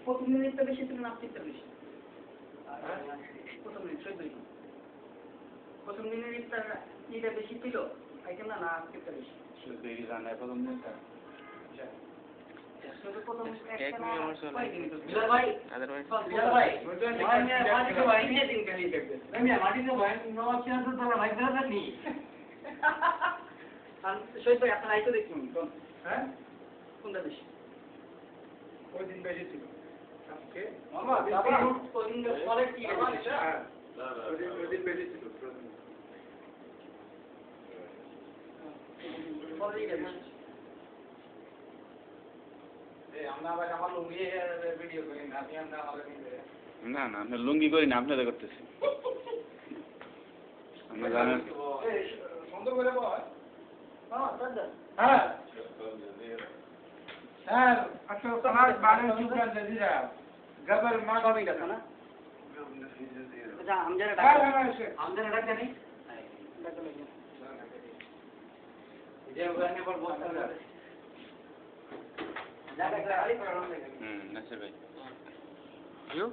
প্রথম মিনিটটা বেশি ছিল না আজকেরটা বেশি? প্রথম মিনিট 14 জন। প্রথম মিনিটটা ইটা বেশি ছিল আইটেম না না আজকেরটা বেশি? বেশি জানায় প্রথম দিনটা। শুধু প্রথম একটা না বিলাল ভাই মাটিতে ভাই নিয়ে দিন খালি দেখবে মাটিতে ভাই নবাব সিরাজুল দৌলা ভাই ধরে থাকনি শহীদ ভাই আপনার আইতে দেখুন হ্যাঁ কোনটা বেশি? ওই দিন বেশি ছিল আজকে মামা ওই দিন পরে কি হ্যাঁ ওই দিন বেশি ছিল পরে এটা বেশি। আমরা আবার আমার লুঙ্গি ভিডিও করি না আপনি আমরা আমাদের না না আমরা লুঙ্গি করি না আপনাদের করতেছি আমরা জানেন সুন্দর করে বল মামা দাদা হ্যাঁ স্যার আচ্ছা তোমার বারে সুগার দিরা গবর মা সবই কথা না আচ্ছা আমজারা হ্যাঁ ডাক হ্যাঁ আমাদের ডাক জানি ডাক লাগে যে ওখানে পর বসতে হবে ডাক খালি করানো লাগে নাসির ভাই ইউ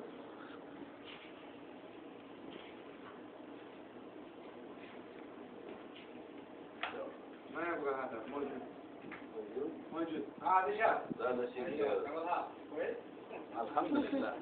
मैं कहा मौजूद मौजूद हाँ दिशा দাদা শিখ আলহামদুলিল্লাহ